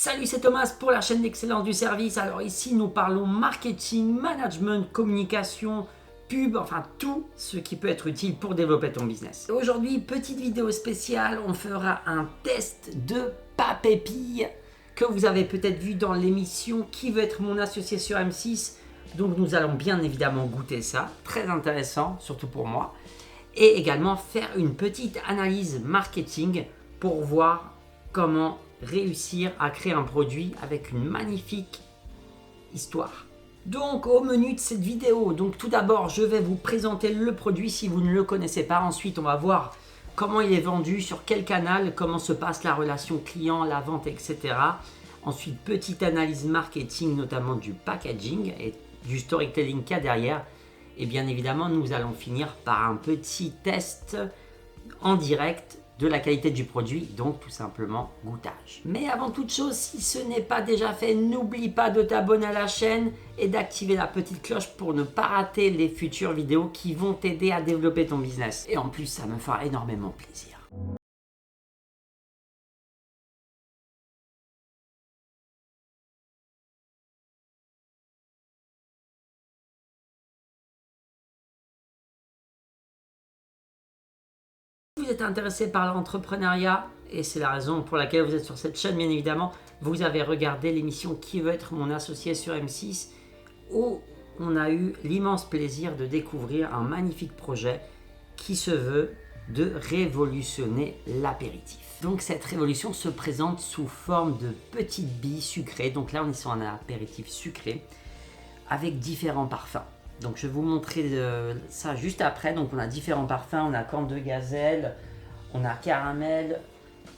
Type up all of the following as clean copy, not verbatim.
Salut, c'est Thomas pour la chaîne d'excellence du service. Alors ici, nous parlons marketing, management, communication, pub, enfin tout ce qui peut être utile pour développer ton business. Aujourd'hui, petite vidéo spéciale, on fera un test de papépille que vous avez peut-être vu dans l'émission Qui veut être mon associé sur M6. Donc nous allons bien évidemment goûter ça, très intéressant, surtout pour moi. Et également faire une petite analyse marketing pour voir comment réussir à créer un produit avec une magnifique histoire. Donc au menu de cette vidéo, donc tout d'abord je vais vous présenter le produit si vous ne le connaissez pas. Ensuite on va voir comment il est vendu, sur quel canal, comment se passe la relation client, la vente, etc. Ensuite petite analyse marketing, notamment du packaging et du storytelling qu'il y a derrière. Et bien évidemment nous allons finir par un petit test en direct de la qualité du produit, donc tout simplement goûtage. Mais avant toute chose, si ce n'est pas déjà fait, n'oublie pas de t'abonner à la chaîne et d'activer la petite cloche pour ne pas rater les futures vidéos qui vont t'aider à développer ton business. Et en plus, ça me fera énormément plaisir. Si vous êtes intéressé par l'entrepreneuriat, et c'est la raison pour laquelle vous êtes sur cette chaîne, bien évidemment, vous avez regardé l'émission Qui veut être mon associé sur M6, où on a eu l'immense plaisir de découvrir un magnifique projet qui se veut de révolutionner l'apéritif. Donc cette révolution se présente sous forme de petites billes sucrées. Donc là on est sur un apéritif sucré avec différents parfums. Donc je vais vous montrer ça juste après. Donc on a différents parfums, on a corne de gazelle, on a caramel.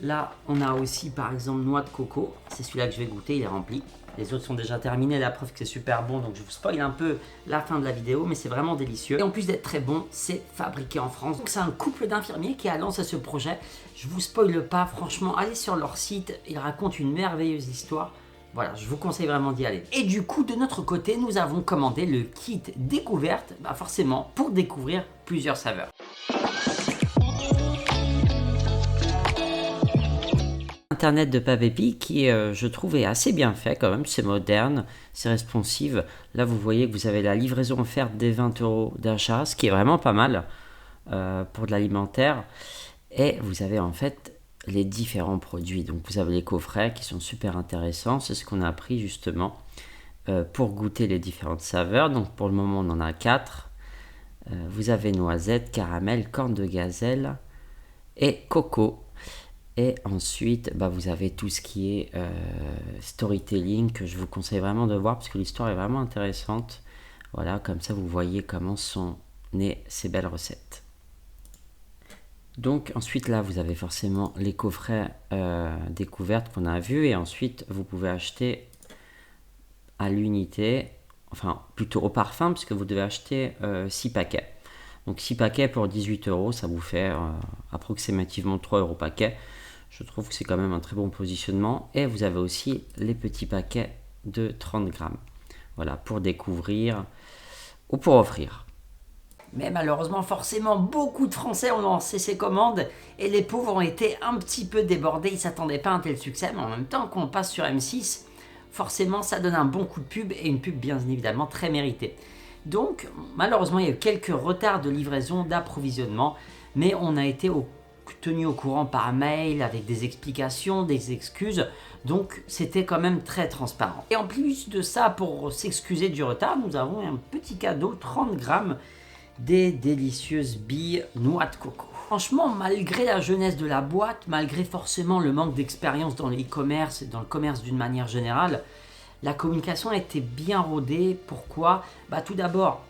Là on a aussi par exemple noix de coco. C'est celui-là que je vais goûter, il est rempli. Les autres sont déjà terminés, la preuve que c'est super bon. Donc je vous spoil un peu la fin de la vidéo, mais c'est vraiment délicieux. Et en plus d'être très bon, c'est fabriqué en France. Donc c'est un couple d'infirmiers qui a lancé ce projet. Je vous spoile pas, franchement, allez sur leur site. Ils racontent une merveilleuse histoire. Voilà, je vous conseille vraiment d'y aller. Et du coup, de notre côté, nous avons commandé le kit découverte, forcément, pour découvrir plusieurs saveurs. Internet de Papépille qui, je trouve, est assez bien fait quand même. C'est moderne, c'est responsive. Là, vous voyez que vous avez la livraison offerte des 20 € d'achat, ce qui est vraiment pas mal pour de l'alimentaire. Et vous avez en fait les différents produits. Donc vous avez les coffrets qui sont super intéressants. C'est ce qu'on a pris justement pour goûter les différentes saveurs. Donc pour le moment on en a 4. Vous avez noisette, caramel, corne de gazelle et coco. Et ensuite vous avez tout ce qui est storytelling que je vous conseille vraiment de voir parce que l'histoire est vraiment intéressante. Voilà, comme ça vous voyez comment sont nées ces belles recettes. Donc ensuite là vous avez forcément les coffrets découvertes qu'on a vus et ensuite vous pouvez acheter à l'unité, enfin plutôt au parfum puisque vous devez acheter 6 paquets. Donc 6 paquets pour 18 €, ça vous fait approximativement 3 € paquet. Je trouve que c'est quand même un très bon positionnement. Et vous avez aussi les petits paquets de 30 grammes. Voilà, pour découvrir ou pour offrir. Mais malheureusement, forcément, beaucoup de Français ont lancé ces commandes et les pauvres ont été un petit peu débordés. Ils ne s'attendaient pas à un tel succès, mais en même temps, quand on passe sur M6, forcément, ça donne un bon coup de pub et une pub bien évidemment très méritée. Donc, malheureusement, il y a eu quelques retards de livraison, d'approvisionnement, mais on a été tenu au courant par mail avec des explications, des excuses. Donc, c'était quand même très transparent. Et en plus de ça, pour s'excuser du retard, nous avons un petit cadeau, 30 grammes, des délicieuses billes noix de coco. Franchement, malgré la jeunesse de la boîte, malgré forcément le manque d'expérience dans l'e-commerce et dans le commerce d'une manière générale, la communication a été bien rodée. Pourquoi ? Tout d'abord,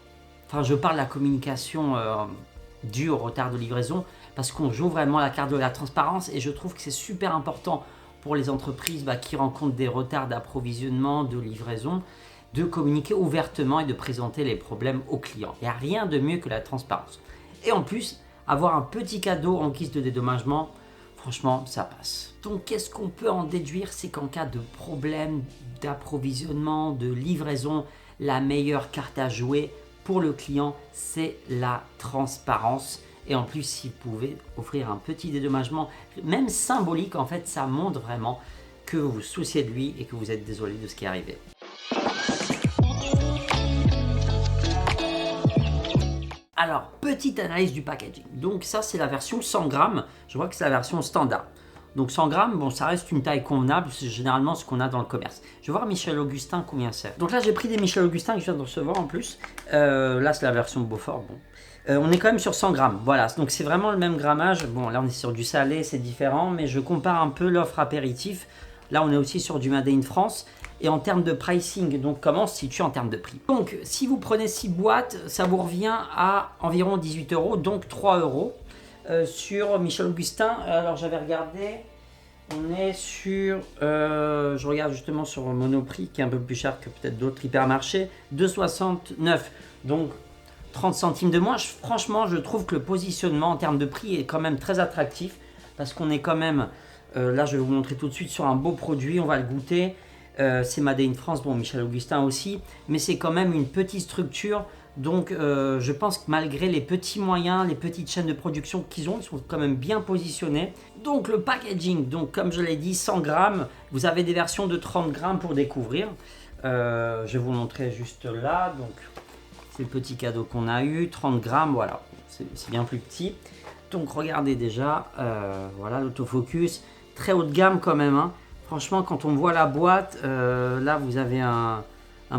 je parle de la communication due au retard de livraison parce qu'on joue vraiment la carte de la transparence et je trouve que c'est super important pour les entreprises qui rencontrent des retards d'approvisionnement, de livraison, de communiquer ouvertement et de présenter les problèmes aux clients. Il n'y a rien de mieux que la transparence. Et en plus, avoir un petit cadeau en guise de dédommagement, franchement, ça passe. Donc, qu'est-ce qu'on peut en déduire? C'est qu'en cas de problème d'approvisionnement, de livraison, la meilleure carte à jouer pour le client, c'est la transparence. Et en plus, si vous pouvez offrir un petit dédommagement, même symbolique, en fait, ça montre vraiment que vous vous souciez de lui et que vous êtes désolé de ce qui est arrivé. Alors, petite analyse du packaging. Donc ça, c'est la version 100 grammes. Je vois que c'est la version standard. Donc 100 grammes, bon, ça reste une taille convenable. C'est généralement ce qu'on a dans le commerce. Je vais voir Michel Augustin combien c'est. Donc là, j'ai pris des Michel Augustin que je viens de recevoir en plus. Là, c'est la version Beaufort. Bon. On est quand même sur 100 grammes. Voilà, donc c'est vraiment le même grammage. Bon, là, on est sur du salé, c'est différent. Mais je compare un peu l'offre apéritif. Là, on est aussi sur du Made in France. Et en termes de pricing, donc comment on se situe en termes de prix. Donc, si vous prenez 6 boîtes, ça vous revient à environ 18 €, donc 3 €. Sur Michel Augustin, alors j'avais regardé, on est sur, je regarde justement sur Monoprix, qui est un peu plus cher que peut-être d'autres hypermarchés, 2,69 €, donc 30 centimes de moins. Franchement, je trouve que le positionnement en termes de prix est quand même très attractif, parce qu'on est quand même, là je vais vous montrer tout de suite sur un beau produit, on va le goûter. C'est Made in France, bon Michel Augustin aussi, mais c'est quand même une petite structure, donc je pense que malgré les petits moyens, les petites chaînes de production qu'ils ont, ils sont quand même bien positionnés. Donc le packaging, donc comme je l'ai dit, 100 grammes, vous avez des versions de 30 grammes pour découvrir. Je vais vous montrer juste là, donc c'est le petit cadeau qu'on a eu, 30 grammes, voilà, c'est bien plus petit. Donc regardez déjà, voilà l'autofocus, très haut de gamme quand même, hein. Franchement, quand on voit la boîte, là vous avez un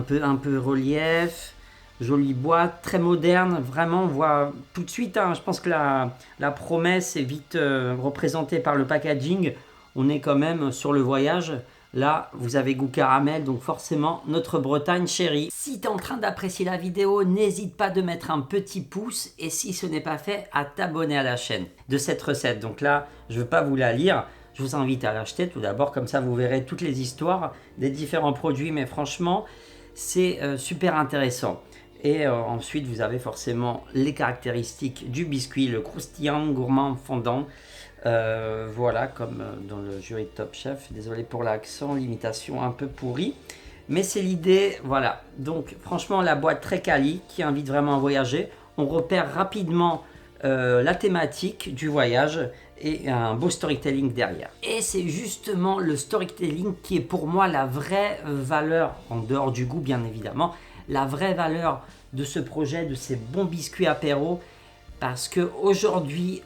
peu relief, jolie boîte, très moderne. Vraiment, on voit tout de suite, hein, je pense que la promesse est vite représentée par le packaging. On est quand même sur le voyage. Là, vous avez goût caramel, donc forcément, notre Bretagne chérie. Si tu es en train d'apprécier la vidéo, n'hésite pas de mettre un petit pouce et si ce n'est pas fait, à t'abonner à la chaîne de cette recette. Donc là, je ne veux pas vous la lire. Je vous invite à l'acheter tout d'abord, comme ça vous verrez toutes les histoires des différents produits, mais franchement c'est super intéressant. Et ensuite vous avez forcément les caractéristiques du biscuit, le croustillant, gourmand, fondant, voilà, comme dans le jury de Top Chef. Désolé pour l'accent, l'imitation un peu pourrie, mais c'est l'idée, voilà. Donc franchement la boîte très quali qui invite vraiment à voyager. On repère rapidement la thématique du voyage et un beau storytelling derrière. Et c'est justement le storytelling qui est pour moi la vraie valeur, en dehors du goût bien évidemment, la vraie valeur de ce projet, de ces bons biscuits apéro, parce qu'aujourd'hui,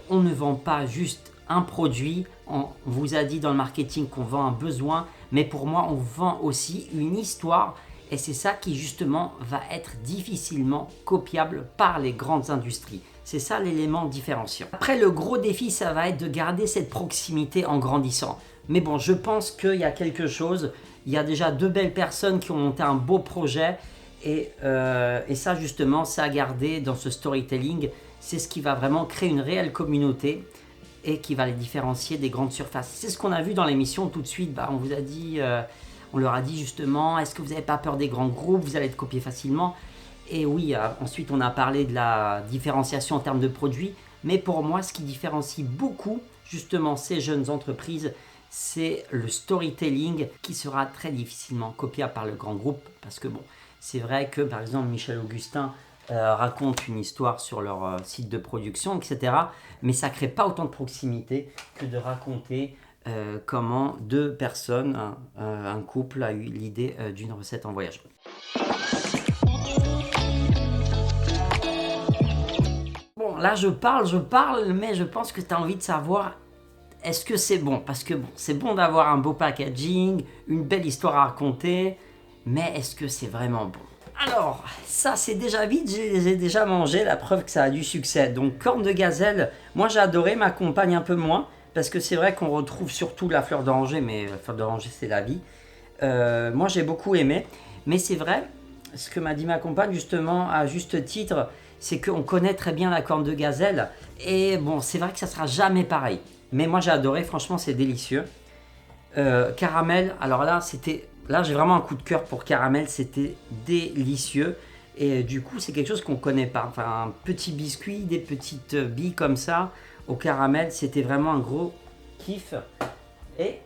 on ne vend pas juste un produit, on vous a dit dans le marketing qu'on vend un besoin, mais pour moi, on vend aussi une histoire, et c'est ça qui justement va être difficilement copiable par les grandes industries. C'est ça l'élément différenciant. Après, le gros défi, ça va être de garder cette proximité en grandissant. Mais bon, je pense qu'il y a quelque chose. Il y a déjà 2 belles personnes qui ont monté un beau projet. Et ça, justement, c'est à garder dans ce storytelling. C'est ce qui va vraiment créer une réelle communauté et qui va les différencier des grandes surfaces. C'est ce qu'on a vu dans l'émission tout de suite. Bah, on vous a dit, on leur a dit justement, est-ce que vous n'avez pas peur des grands groupes? Vous allez être copié facilement. Et oui, ensuite on a parlé de la différenciation en termes de produits, mais pour moi ce qui différencie beaucoup justement ces jeunes entreprises, c'est le storytelling qui sera très difficilement copiable par le grand groupe, parce que bon, c'est vrai que par exemple Michel Augustin raconte une histoire sur leur site de production, etc. Mais ça ne crée pas autant de proximité que de raconter comment 2 personnes, un couple a eu l'idée d'une recette en voyage. Bon, là je parle, mais je pense que tu as envie de savoir, est-ce que c'est bon? Parce que bon, c'est bon d'avoir un beau packaging, une belle histoire à raconter, mais est-ce que c'est vraiment bon? Alors, ça c'est déjà vite, je les ai déjà mangés, la preuve que ça a du succès. Donc, corne de gazelle, moi j'ai adoré, ma compagne un peu moins, parce que c'est vrai qu'on retrouve surtout la fleur d'oranger, mais la fleur d'oranger c'est la vie. Moi j'ai beaucoup aimé, mais c'est vrai, ce que m'a dit ma compagne justement, à juste titre, c'est qu'on connaît très bien la corne de gazelle, et bon, c'est vrai que ça sera jamais pareil. Mais moi j'ai adoré, franchement c'est délicieux. Caramel, alors là c'était... Là, j'ai vraiment un coup de cœur pour caramel, c'était délicieux. Et du coup, c'est quelque chose qu'on ne connaît pas. Enfin, un petit biscuit, des petites billes comme ça, au caramel, c'était vraiment un gros kiff. Et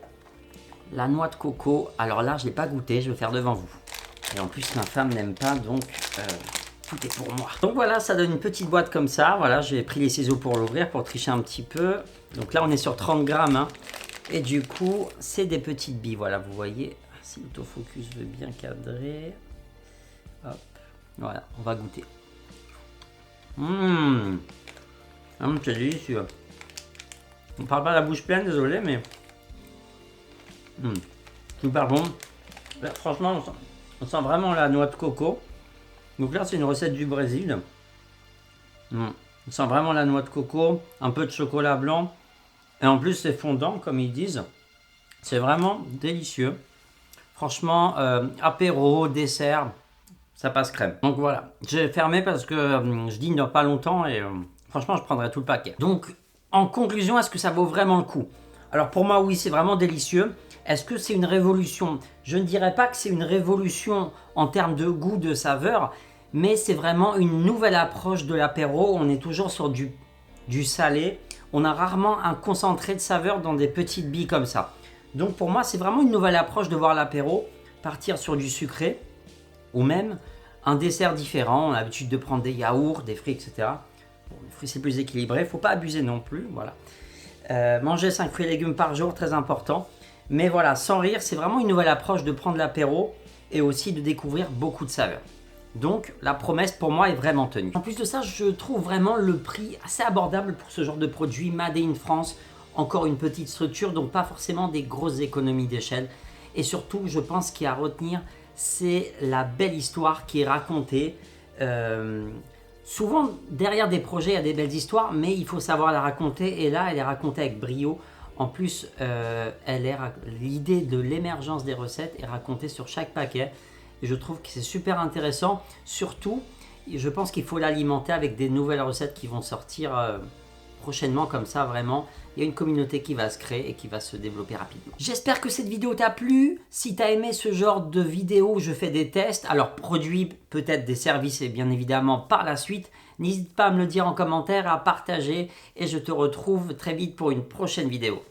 la noix de coco, alors là, je ne l'ai pas goûté, je vais faire devant vous. Et en plus, ma femme n'aime pas, donc tout est pour moi. Donc voilà, ça donne une petite boîte comme ça. Voilà, j'ai pris les ciseaux pour l'ouvrir, pour tricher un petit peu. Donc là, on est sur 30 grammes, hein. Et du coup, c'est des petites billes. Voilà, vous voyez, si l'autofocus veut bien cadrer. Hop, voilà, on va goûter. C'est délicieux. On parle pas la bouche pleine, désolé, mais super bon. Là, franchement, on sent vraiment la noix de coco. Donc là, c'est une recette du Brésil. On sent vraiment la noix de coco, un peu de chocolat blanc. Et en plus, c'est fondant, comme ils disent. C'est vraiment délicieux. Franchement, apéro, dessert, ça passe crème. Donc voilà, j'ai fermé parce que je dîne dans pas longtemps et franchement, je prendrai tout le paquet. Donc, en conclusion, est-ce que ça vaut vraiment le coup? Alors pour moi, oui, c'est vraiment délicieux. Est-ce que c'est une révolution? Je ne dirais pas que c'est une révolution en termes de goût, de saveur, mais c'est vraiment une nouvelle approche de l'apéro. On est toujours sur du salé. On a rarement un concentré de saveur dans des petites billes comme ça. Donc pour moi, c'est vraiment une nouvelle approche de voir l'apéro, partir sur du sucré ou même un dessert différent. On a l'habitude de prendre des yaourts, des fruits, etc. Bon, les fruits, c'est plus équilibré, il ne faut pas abuser non plus. Voilà. Manger 5 fruits et légumes par jour, très important. Mais voilà, sans rire, c'est vraiment une nouvelle approche de prendre l'apéro et aussi de découvrir beaucoup de saveurs. Donc la promesse pour moi est vraiment tenue. En plus de ça, je trouve vraiment le prix assez abordable pour ce genre de produit made in France. Encore une petite structure, donc pas forcément des grosses économies d'échelle. Et surtout, je pense qu'il y a à retenir, c'est la belle histoire qui est racontée. Souvent, derrière des projets, il y a des belles histoires, mais il faut savoir la raconter. Et là, elle est racontée avec brio. En plus, l'idée de l'émergence des recettes est racontée sur chaque paquet. Et je trouve que c'est super intéressant. Surtout, je pense qu'il faut l'alimenter avec des nouvelles recettes qui vont sortir prochainement. Comme ça, vraiment, il y a une communauté qui va se créer et qui va se développer rapidement. J'espère que cette vidéo t'a plu. Si tu as aimé ce genre de vidéo où je fais des tests, alors produits, peut-être des services et bien évidemment par la suite, n'hésite pas à me le dire en commentaire, à partager. Et je te retrouve très vite pour une prochaine vidéo.